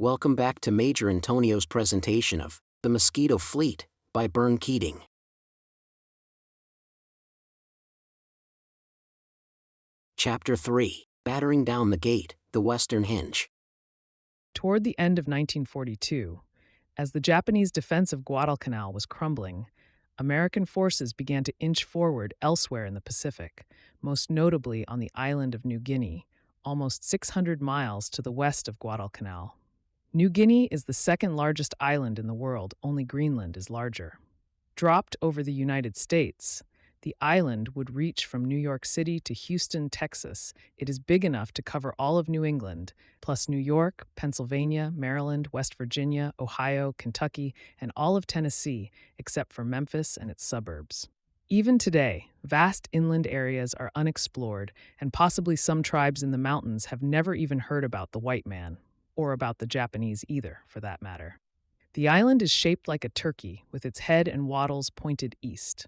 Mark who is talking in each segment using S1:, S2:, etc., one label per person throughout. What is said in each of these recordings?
S1: Welcome back to Major Antonio's presentation of The Mosquito Fleet by Bern Keating. Chapter 3, Battering Down the Gate, the Western Hinge.
S2: Toward the end of 1942, as the Japanese defense of Guadalcanal was crumbling, American forces began to inch forward elsewhere in the Pacific, most notably on the island of New Guinea, almost 600 miles to the west of Guadalcanal. New Guinea is the second largest island in the world, only Greenland is larger. Dropped over the United States, the island would reach from New York City to Houston, Texas. It is big enough to cover all of New England, plus New York, Pennsylvania, Maryland, West Virginia, Ohio, Kentucky, and all of Tennessee, except for Memphis and its suburbs. Even today, vast inland areas are unexplored, and possibly some tribes in the mountains have never even heard about the white man, or about the Japanese either, for that matter. The island is shaped like a turkey, with its head and wattles pointed east.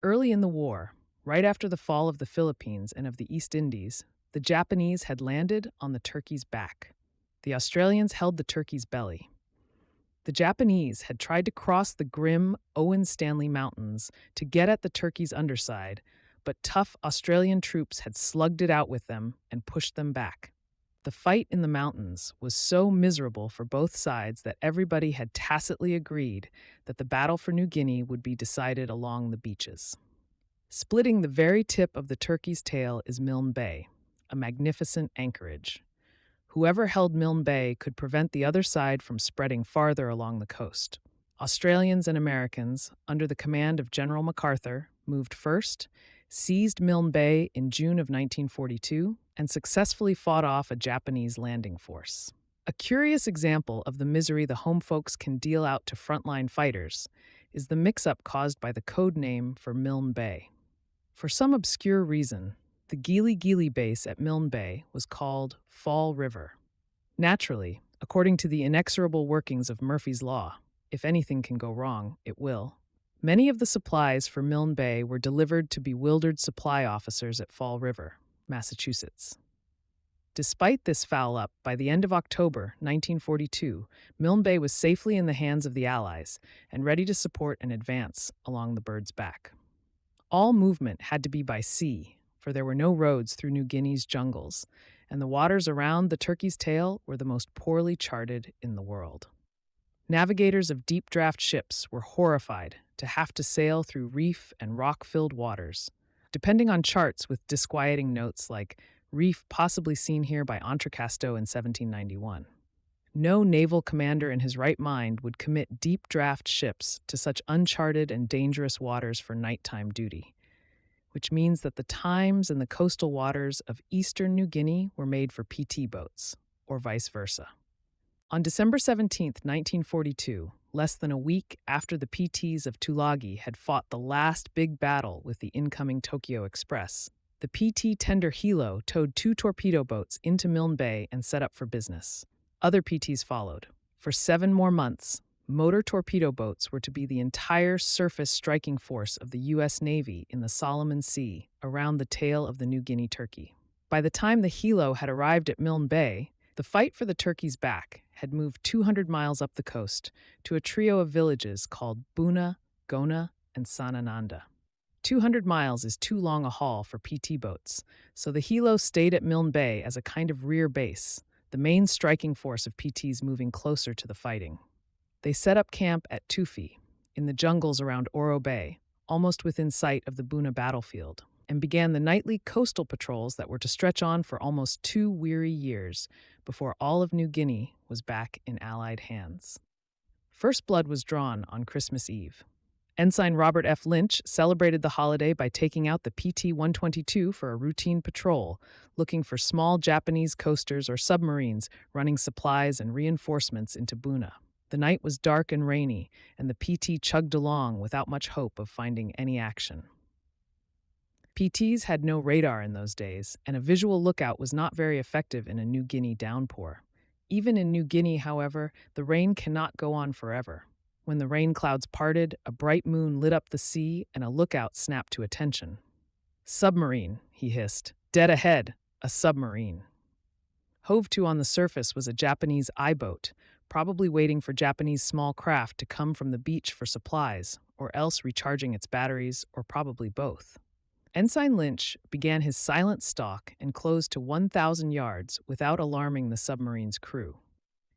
S2: Early in the war, right after the fall of the Philippines and of the East Indies, the Japanese had landed on the turkey's back. The Australians held the turkey's belly. The Japanese had tried to cross the grim Owen Stanley Mountains to get at the turkey's underside, but tough Australian troops had slugged it out with them and pushed them back. The fight in the mountains was so miserable for both sides that everybody had tacitly agreed that the battle for New Guinea would be decided along the beaches. Splitting the very tip of the turkey's tail is Milne Bay, a magnificent anchorage. Whoever held Milne Bay could prevent the other side from spreading farther along the coast. Australians and Americans, under the command of General MacArthur, moved first, seized Milne Bay in June of 1942, and successfully fought off a Japanese landing force. A curious example of the misery the home folks can deal out to frontline fighters is the mix-up caused by the code name for Milne Bay. For some obscure reason, the Gili Gili base at Milne Bay was called Fall River. Naturally, according to the inexorable workings of Murphy's Law, if anything can go wrong, it will. Many of the supplies for Milne Bay were delivered to bewildered supply officers at Fall River, Massachusetts. Despite this foul-up, by the end of October 1942, Milne Bay was safely in the hands of the Allies and ready to support an advance along the Bird's Back. All movement had to be by sea, for there were no roads through New Guinea's jungles, and the waters around the turkey's tail were the most poorly charted in the world. Navigators of deep-draft ships were horrified to have to sail through reef and rock-filled waters, depending on charts with disquieting notes like reef possibly seen here by Entrecasteaux in 1791. No naval commander in his right mind would commit deep-draft ships to such uncharted and dangerous waters for nighttime duty, which means that the Times and the coastal waters of eastern New Guinea were made for PT boats, or vice versa. On December 17, 1942, less than a week after the PTs of Tulagi had fought the last big battle with the incoming Tokyo Express, the PT tender Hilo towed 2 torpedo boats into Milne Bay and set up for business. Other PTs followed. For 7 more months, motor torpedo boats were to be the entire surface striking force of the U.S. Navy in the Solomon Sea around the tail of the New Guinea turkey. By the time the Hilo had arrived at Milne Bay, the fight for the turkey's back had moved 200 miles up the coast to a trio of villages called Buna, Gona, and Sanananda. 200 miles is too long a haul for PT boats, so the Hilo stayed at Milne Bay as a kind of rear base, the main striking force of PTs moving closer to the fighting. They set up camp at Tufi, in the jungles around Oro Bay, almost within sight of the Buna battlefield, and began the nightly coastal patrols that were to stretch on for almost 2 weary years before all of New Guinea was back in Allied hands. First blood was drawn on Christmas Eve. Ensign Robert F. Lynch celebrated the holiday by taking out the PT-122 for a routine patrol, looking for small Japanese coasters or submarines running supplies and reinforcements into Buna. The night was dark and rainy, and the PT chugged along without much hope of finding any action. PTs had no radar in those days, and a visual lookout was not very effective in a New Guinea downpour. Even in New Guinea, however, the rain cannot go on forever. When the rain clouds parted, a bright moon lit up the sea, and a lookout snapped to attention. "Submarine," he hissed. "Dead ahead, a submarine." Hove to on the surface was a Japanese I-boat, probably waiting for Japanese small craft to come from the beach for supplies, or else recharging its batteries, or probably both. Ensign Lynch began his silent stalk and closed to 1,000 yards without alarming the submarine's crew.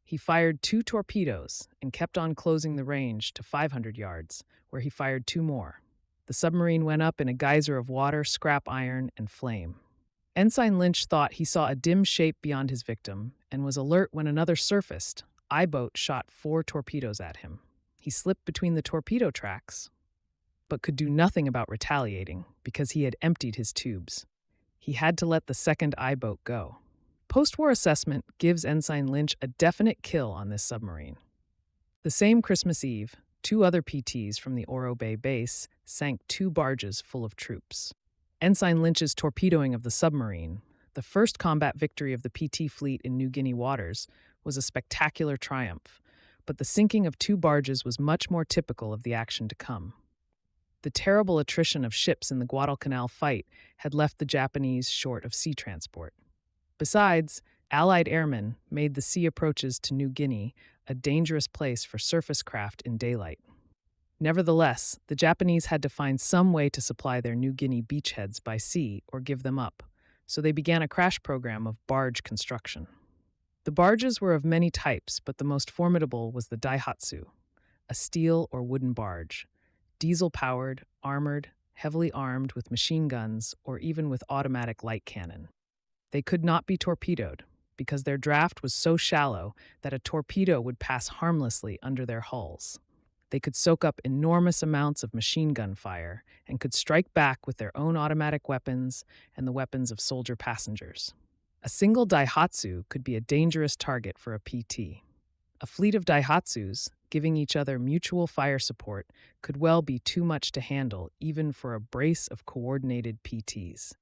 S2: He fired 2 torpedoes and kept on closing the range to 500 yards, where he fired 2 more. The submarine went up in a geyser of water, scrap iron, and flame. Ensign Lynch thought he saw a dim shape beyond his victim and was alert when another surfaced. I-boat shot 4 torpedoes at him. He slipped between the torpedo tracks, but could do nothing about retaliating because he had emptied his tubes. He had to let the second I-boat go. Post-war assessment gives Ensign Lynch a definite kill on this submarine. The same Christmas Eve, 2 other PTs from the Oro Bay base sank 2 barges full of troops. Ensign Lynch's torpedoing of the submarine, the first combat victory of the PT fleet in New Guinea waters, was a spectacular triumph, but the sinking of 2 barges was much more typical of the action to come. The terrible attrition of ships in the Guadalcanal fight had left the Japanese short of sea transport. Besides, Allied airmen made the sea approaches to New Guinea a dangerous place for surface craft in daylight. Nevertheless, the Japanese had to find some way to supply their New Guinea beachheads by sea or give them up, so they began a crash program of barge construction. The barges were of many types, but the most formidable was the Daihatsu, a steel or wooden barge, diesel-powered, armored, heavily armed with machine guns or even with automatic light cannon. They could not be torpedoed because their draft was so shallow that a torpedo would pass harmlessly under their hulls. They could soak up enormous amounts of machine gun fire and could strike back with their own automatic weapons and the weapons of soldier passengers. A single Daihatsu could be a dangerous target for a PT. A fleet of Daihatsus, giving each other mutual fire support, could well be too much to handle even for a brace of coordinated PTs.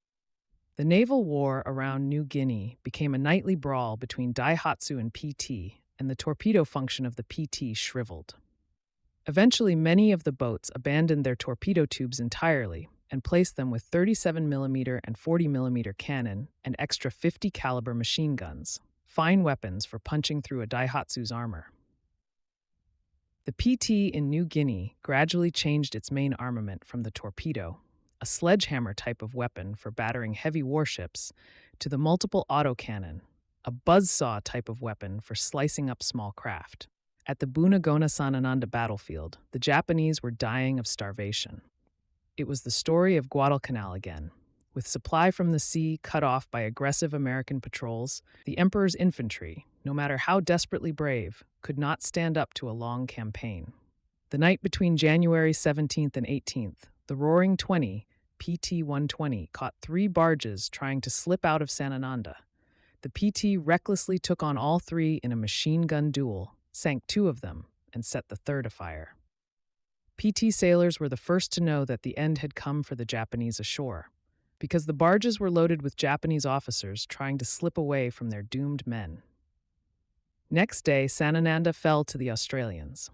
S2: The naval war around New Guinea became a nightly brawl between Daihatsu and PT, and the torpedo function of the PT shriveled. Eventually, many of the boats abandoned their torpedo tubes entirely and placed them with 37mm and 40mm cannon and extra 50 caliber machine guns, fine weapons for punching through a Daihatsu's armor. The PT in New Guinea gradually changed its main armament from the torpedo, a sledgehammer type of weapon for battering heavy warships, to the multiple autocannon, a buzzsaw type of weapon for slicing up small craft. At the Bunagona-Sanananda battlefield, the Japanese were dying of starvation. It was the story of Guadalcanal again. With supply from the sea cut off by aggressive American patrols, the Emperor's infantry, no matter how desperately brave, could not stand up to a long campaign. The night between January 17th and 18th, the Roaring 20, PT-120, caught 3 barges trying to slip out of Sanananda. The PT recklessly took on all 3 in a machine gun duel, sank 2 of them, and set the 3rd afire. PT sailors were the first to know that the end had come for the Japanese ashore, because the barges were loaded with Japanese officers trying to slip away from their doomed men. Next day, Sanananda fell to the Australians.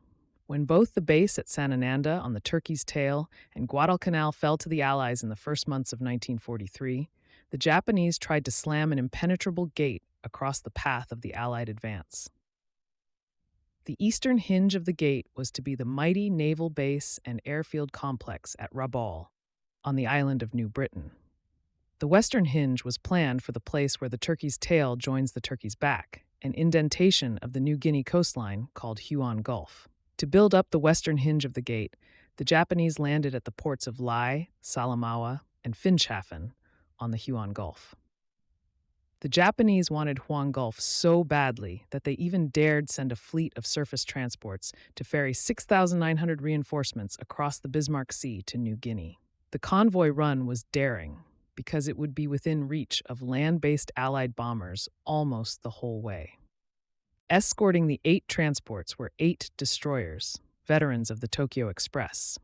S2: When both the base at Sanananda on the Turkey's tail and Guadalcanal fell to the Allies in the first months of 1943, the Japanese tried to slam an impenetrable gate across the path of the Allied advance. The eastern hinge of the gate was to be the mighty naval base and airfield complex at Rabaul, on the island of New Britain. The western hinge was planned for the place where the Turkey's tail joins the Turkey's back, an indentation of the New Guinea coastline called Huon Gulf. To build up the western hinge of the gate, the Japanese landed at the ports of Lai, Salamaua, and Finschhafen on the Huon Gulf. The Japanese wanted Huon Gulf so badly that they even dared send a fleet of surface transports to ferry 6,900 reinforcements across the Bismarck Sea to New Guinea. The convoy run was daring because it would be within reach of land-based Allied bombers almost the whole way. Escorting the 8 transports were 8 destroyers, veterans of the Tokyo Express.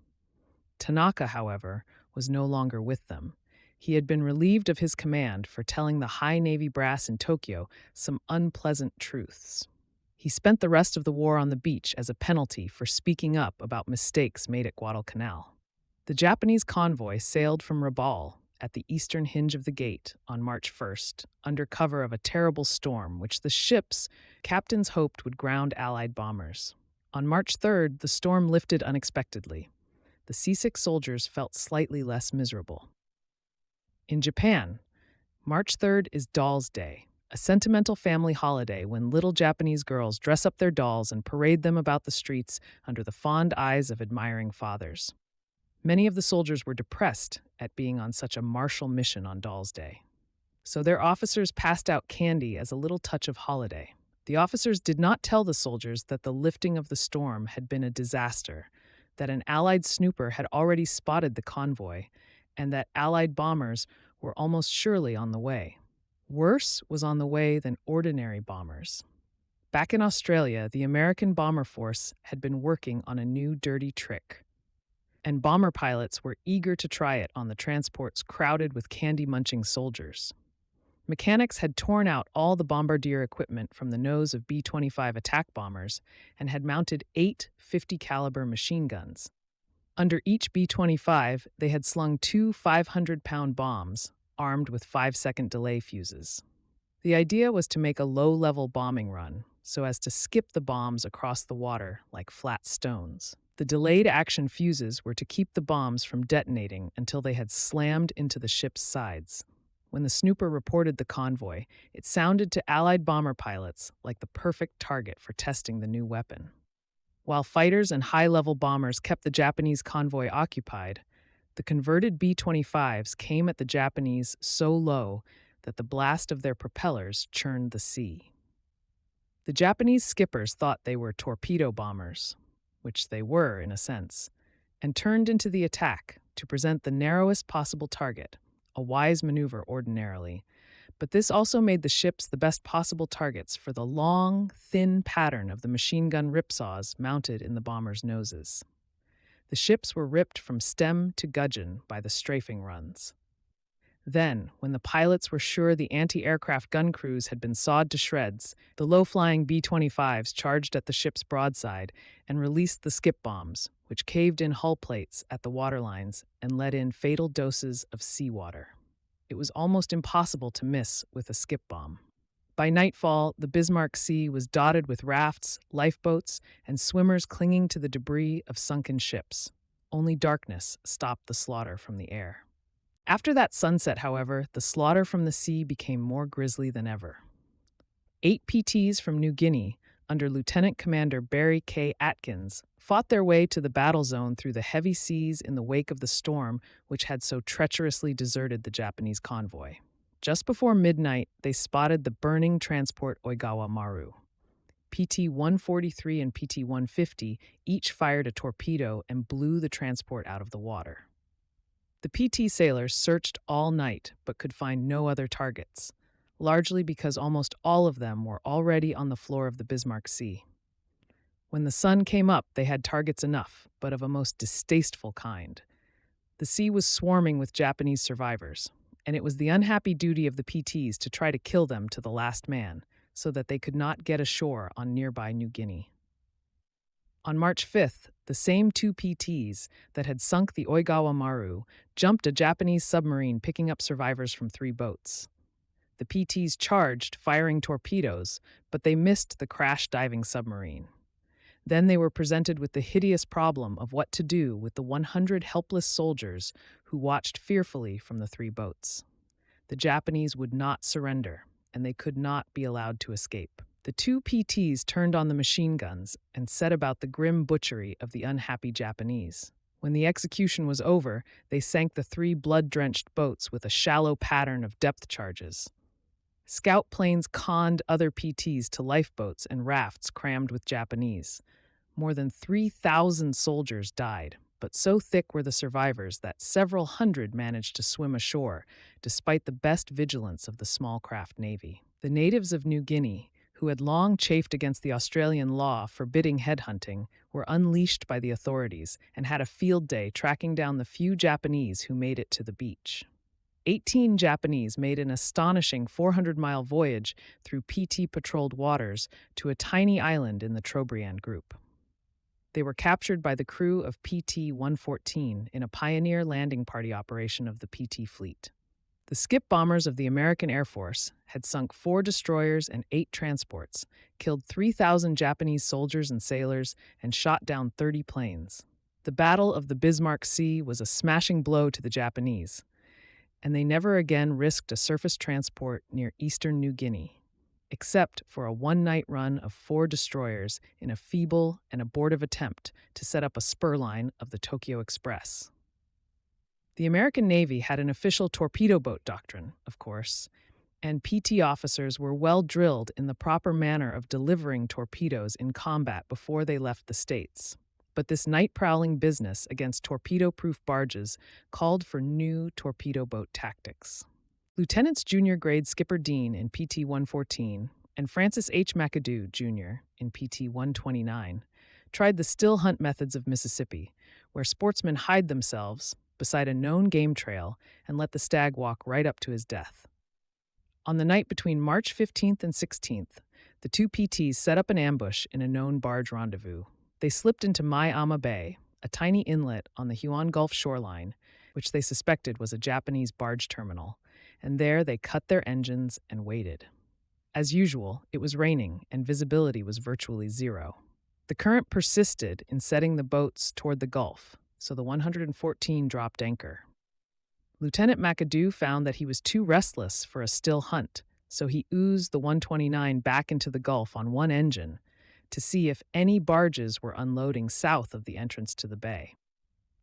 S2: Tanaka, however, was no longer with them. He had been relieved of his command for telling the high Navy brass in Tokyo some unpleasant truths. He spent the rest of the war on the beach as a penalty for speaking up about mistakes made at Guadalcanal. The Japanese convoy sailed from Rabaul at the eastern hinge of the gate on March 1st, under cover of a terrible storm, which the ship's captains hoped would ground Allied bombers. On March 3rd, the storm lifted unexpectedly. The seasick soldiers felt slightly less miserable. In Japan, March 3rd is Dolls' Day, a sentimental family holiday when little Japanese girls dress up their dolls and parade them about the streets under the fond eyes of admiring fathers. Many of the soldiers were depressed at being on such a martial mission on Dolls' Day. So their officers passed out candy as a little touch of holiday. The officers did not tell the soldiers that the lifting of the storm had been a disaster, that an Allied snooper had already spotted the convoy, and that Allied bombers were almost surely on the way. Worse was on the way than ordinary bombers. Back in Australia, the American bomber force had been working on a new dirty trick, and bomber pilots were eager to try it on the transports crowded with candy-munching soldiers. Mechanics had torn out all the bombardier equipment from the nose of B-25 attack bombers and had mounted 8 50-caliber machine guns. Under each B-25, they had slung 2 500-pound bombs, armed with 5-second delay fuses. The idea was to make a low-level bombing run, so as to skip the bombs across the water like flat stones. The delayed action fuses were to keep the bombs from detonating until they had slammed into the ship's sides. When the snooper reported the convoy, it sounded to Allied bomber pilots like the perfect target for testing the new weapon. While fighters and high-level bombers kept the Japanese convoy occupied, the converted B-25s came at the Japanese so low that the blast of their propellers churned the sea. The Japanese skippers thought they were torpedo bombers, which they were in a sense, and turned into the attack to present the narrowest possible target, a wise maneuver ordinarily, but this also made the ships the best possible targets for the long, thin pattern of the machine gun ripsaws mounted in the bombers' noses. The ships were ripped from stem to gudgeon by the strafing runs. Then, when the pilots were sure the anti-aircraft gun crews had been sawed to shreds, the low-flying B-25s charged at the ship's broadside and released the skip bombs, which caved in hull plates at the waterlines and let in fatal doses of seawater. It was almost impossible to miss with a skip bomb. By nightfall, the Bismarck Sea was dotted with rafts, lifeboats, and swimmers clinging to the debris of sunken ships. Only darkness stopped the slaughter from the air. After that sunset, however, the slaughter from the sea became more grisly than ever. 8 PTs from New Guinea, under Lieutenant Commander Barry K. Atkins, fought their way to the battle zone through the heavy seas in the wake of the storm which had so treacherously deserted the Japanese convoy. Just before midnight, they spotted the burning transport Oigawa Maru. PT-143 and PT-150 each fired a torpedo and blew the transport out of the water. The PT sailors searched all night but could find no other targets, largely because almost all of them were already on the floor of the Bismarck Sea. When the sun came up, they had targets enough, but of a most distasteful kind. The sea was swarming with Japanese survivors, and it was the unhappy duty of the PTs to try to kill them to the last man, so that they could not get ashore on nearby New Guinea. On March 5th, the same 2 PTs that had sunk the Oigawa Maru jumped a Japanese submarine picking up survivors from 3 boats. The PTs charged, firing torpedoes, but they missed the crash-diving submarine. Then they were presented with the hideous problem of what to do with the 100 helpless soldiers who watched fearfully from the 3 boats. The Japanese would not surrender, and they could not be allowed to escape. The 2 PTs turned on the machine guns and set about the grim butchery of the unhappy Japanese. When the execution was over, they sank the 3 blood-drenched boats with a shallow pattern of depth charges. Scout planes conned other PTs to lifeboats and rafts crammed with Japanese. More than 3,000 soldiers died, but so thick were the survivors that several hundred managed to swim ashore, despite the best vigilance of the small craft navy. The natives of New Guinea, who had long chafed against the Australian law forbidding headhunting, were unleashed by the authorities and had a field day tracking down the few Japanese who made it to the beach. 18 Japanese made an astonishing 400-mile voyage through PT-patrolled waters to a tiny island in the Trobriand group. They were captured by the crew of PT-114 in a pioneer landing party operation of the PT Fleet. The skip bombers of the American Air Force had sunk 4 destroyers and 8 transports, killed 3,000 Japanese soldiers and sailors, and shot down 30 planes. The Battle of the Bismarck Sea was a smashing blow to the Japanese, and they never again risked a surface transport near eastern New Guinea, except for a one-night run of 4 destroyers in a feeble and abortive attempt to set up a spur line of the Tokyo Express. The American Navy had an official torpedo boat doctrine, of course, and PT officers were well drilled in the proper manner of delivering torpedoes in combat before they left the States. But this night-prowling business against torpedo-proof barges called for new torpedo boat tactics. Lieutenants Junior Grade Skipper Dean in PT-114 and Francis H. McAdoo, Jr. in PT-129 tried the still hunt methods of Mississippi, where sportsmen hide themselves beside a known game trail and let the stag walk right up to his death. On the night between March 15th and 16th, the 2 PTs set up an ambush in a known barge rendezvous. They slipped into Mai Ama Bay, a tiny inlet on the Huon Gulf shoreline, which they suspected was a Japanese barge terminal, and there they cut their engines and waited. As usual, it was raining and visibility was virtually zero. The current persisted in setting the boats toward the Gulf, so the 114 dropped anchor. Lieutenant McAdoo found that he was too restless for a still hunt, so he oozed the 129 back into the Gulf on one engine to see if any barges were unloading south of the entrance to the bay.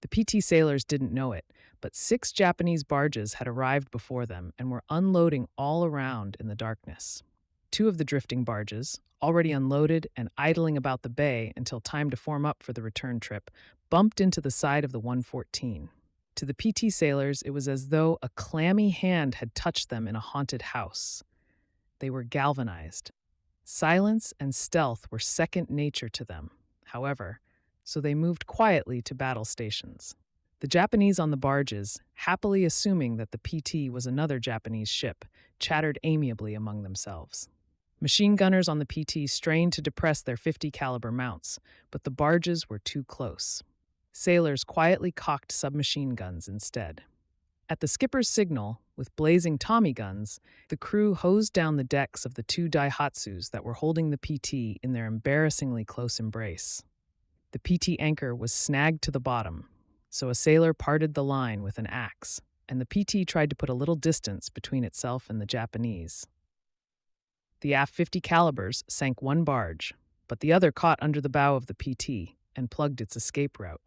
S2: The PT sailors didn't know it, but 6 Japanese barges had arrived before them and were unloading all around in the darkness. 2 of the drifting barges, already unloaded and idling about the bay until time to form up for the return trip, bumped into the side of the 114. To the PT sailors, it was as though a clammy hand had touched them in a haunted house. They were galvanized. Silence and stealth were second nature to them, however, so they moved quietly to battle stations. The Japanese on the barges, happily assuming that the PT was another Japanese ship, chattered amiably among themselves. Machine gunners on the PT strained to depress their .50 caliber mounts, but the barges were too close. Sailors quietly cocked submachine guns instead. At the skipper's signal, with blazing Tommy guns, the crew hosed down the decks of the 2 Daihatsus that were holding the PT in their embarrassingly close embrace. The PT anchor was snagged to the bottom, so a sailor parted the line with an axe, and the PT tried to put a little distance between itself and the Japanese. The aft .50 calibers sank one barge, but the other caught under the bow of the PT and plugged its escape route.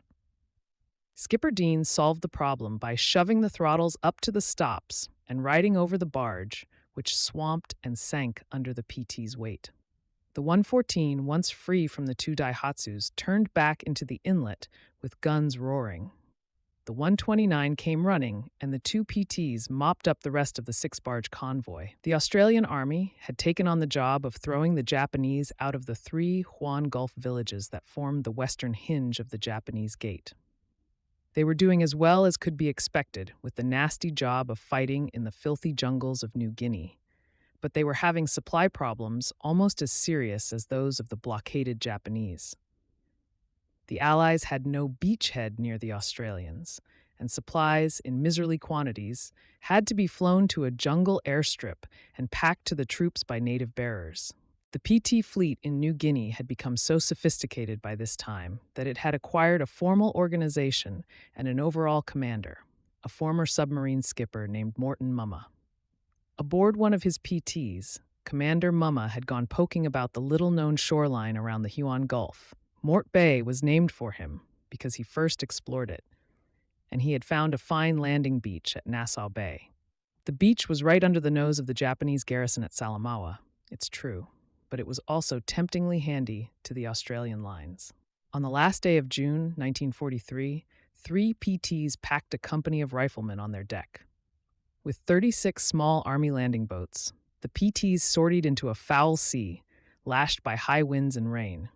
S2: Skipper Dean solved the problem by shoving the throttles up to the stops and riding over the barge, which swamped and sank under the PT's weight. The 114, once free from the 2 Daihatsus, turned back into the inlet with guns roaring. The 129 came running, and the 2 PTs mopped up the rest of the 6-barge convoy. The Australian Army had taken on the job of throwing the Japanese out of the 3 Huon Gulf villages that formed the western hinge of the Japanese Gate. They were doing as well as could be expected with the nasty job of fighting in the filthy jungles of New Guinea, but they were having supply problems almost as serious as those of the blockaded Japanese. The Allies had no beachhead near the Australians, and supplies, in miserly quantities, had to be flown to a jungle airstrip and packed to the troops by native bearers. The PT Fleet in New Guinea had become so sophisticated by this time that it had acquired a formal organization and an overall commander, a former submarine skipper named Morton Mumma. Aboard one of his PTs, Commander Mumma had gone poking about the little-known shoreline around the Huon Gulf. Mort Bay was named for him because he first explored it, and he had found a fine landing beach at Nassau Bay. The beach was right under the nose of the Japanese garrison at Salamaua, it's true, but it was also temptingly handy to the Australian lines. On the last day of June 1943, 3 PTs packed a company of riflemen on their deck. With 36 small Army landing boats, the PTs sortied into a foul sea, lashed by high winds and rain.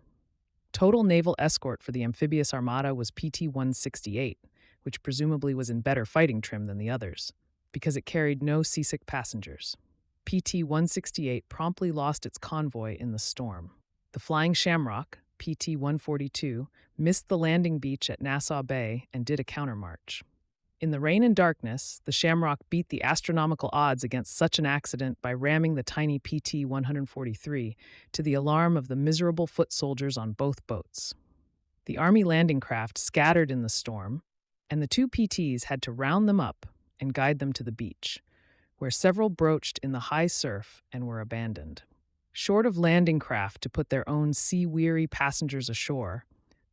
S2: Total naval escort for the amphibious armada was PT-168, which presumably was in better fighting trim than the others, because it carried no seasick passengers. PT-168 promptly lost its convoy in the storm. The Flying Shamrock, PT-142, missed the landing beach at Nassau Bay and did a countermarch. In the rain and darkness, the Shamrock beat the astronomical odds against such an accident by ramming the tiny PT-143 to the alarm of the miserable foot soldiers on both boats. The Army landing craft scattered in the storm, and the two PTs had to round them up and guide them to the beach, where several broached in the high surf and were abandoned. Short of landing craft to put their own sea-weary passengers ashore,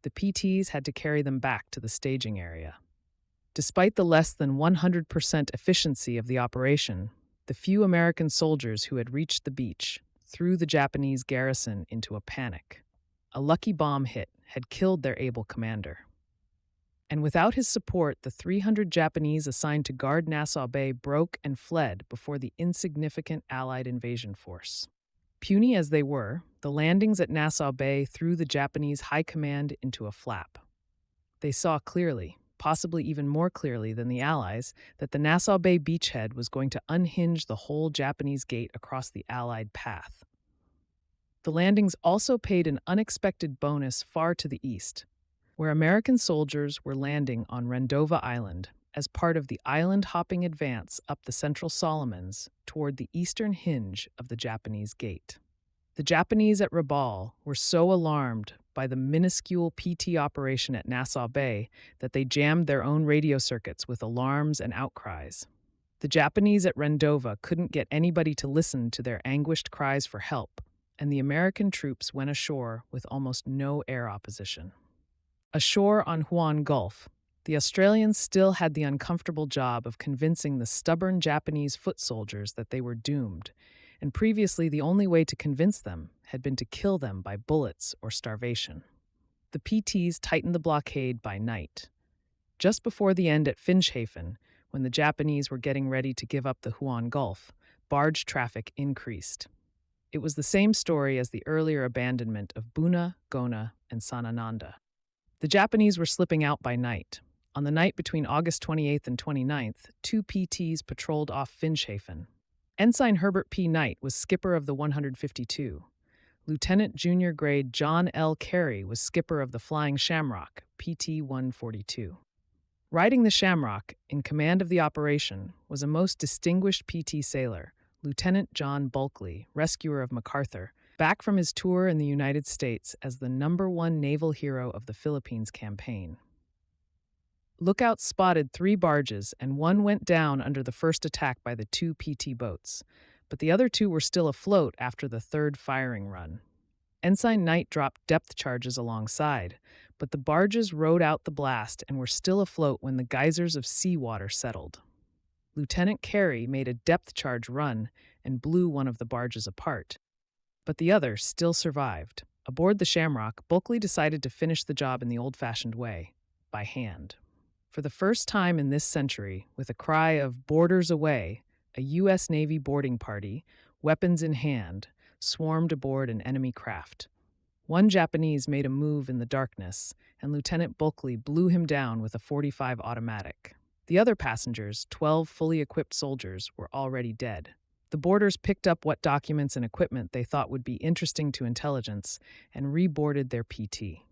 S2: the PTs had to carry them back to the staging area. Despite the less than 100% efficiency of the operation, the few American soldiers who had reached the beach threw the Japanese garrison into a panic. A lucky bomb hit had killed their able commander. And without his support, the 300 Japanese assigned to guard Nassau Bay broke and fled before the insignificant Allied invasion force. Puny as they were, the landings at Nassau Bay threw the Japanese high command into a flap. They saw clearly, possibly even more clearly than the Allies, that the Nassau Bay beachhead was going to unhinge the whole Japanese gate across the Allied path. The landings also paid an unexpected bonus far to the east, where American soldiers were landing on Rendova Island as part of the island-hopping advance up the central Solomons toward the eastern hinge of the Japanese gate. The Japanese at Rabaul were so alarmed by the minuscule PT operation at Nassau Bay that they jammed their own radio circuits with alarms and outcries. The Japanese at Rendova couldn't get anybody to listen to their anguished cries for help, and the American troops went ashore with almost no air opposition. Ashore on Huon Gulf, the Australians still had the uncomfortable job of convincing the stubborn Japanese foot soldiers that they were doomed, and previously the only way to convince them had been to kill them by bullets or starvation. The PTs tightened the blockade by night. Just before the end at Finschhafen, when the Japanese were getting ready to give up the Huon Gulf, barge traffic increased. It was the same story as the earlier abandonment of Buna, Gona, and Sanananda. The Japanese were slipping out by night. On the night between August 28th and 29th, two PTs patrolled off Finschhafen. Ensign Herbert P. Knight was skipper of the 152. Lieutenant Junior Grade John L. Carey was skipper of the Flying Shamrock, PT-142. Riding the Shamrock, in command of the operation, was a most distinguished PT sailor, Lieutenant John Bulkley, rescuer of MacArthur, back from his tour in the United States as the #1 naval hero of the Philippines campaign. Lookouts spotted 3 barges, and one went down under the first attack by the 2 PT boats, but the other 2 were still afloat after the 3rd firing run. Ensign Knight dropped depth charges alongside, but the barges rode out the blast and were still afloat when the geysers of seawater settled. Lieutenant Carey made a depth charge run and blew one of the barges apart, but the other still survived. Aboard the Shamrock, Bulkley decided to finish the job in the old-fashioned way, by hand. For the first time in this century, with a cry of "Boarders away," a U.S. Navy boarding party, weapons in hand, swarmed aboard an enemy craft. One Japanese made a move in the darkness, and Lieutenant Bulkley blew him down with a .45 automatic. The other passengers, 12 fully equipped soldiers, were already dead. The boarders picked up what documents and equipment they thought would be interesting to intelligence and reboarded their PT.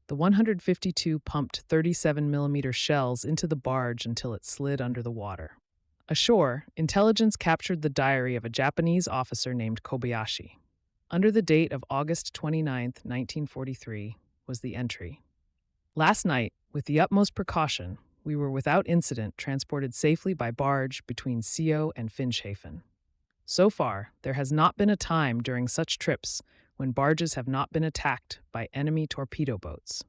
S2: The 152 pumped 37mm shells into the barge until it slid under the water. Ashore, intelligence captured the diary of a Japanese officer named Kobayashi. Under the date of August 29, 1943, was the entry: "Last night, with the utmost precaution, we were without incident transported safely by barge between Sio and Finschhafen. So far, there has not been a time during such trips when barges have not been attacked by enemy torpedo boats.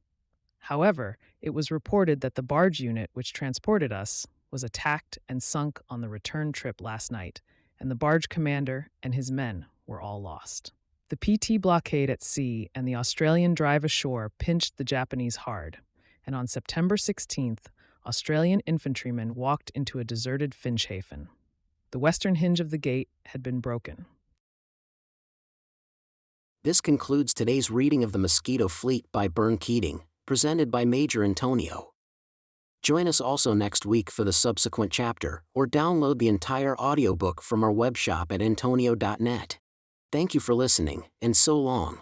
S2: However, it was reported that the barge unit which transported us was attacked and sunk on the return trip last night, and the barge commander and his men were all lost." The PT blockade at sea and the Australian drive ashore pinched the Japanese hard, and on September 16th, Australian infantrymen walked into a deserted Finschhafen. The western hinge of the gate had been broken.
S1: This concludes today's reading of The Mosquito Fleet by Bern Keating, presented by Major Antonio. Join us also next week for the subsequent chapter, or download the entire audiobook from our webshop at antonio.net. Thank you for listening, and so long.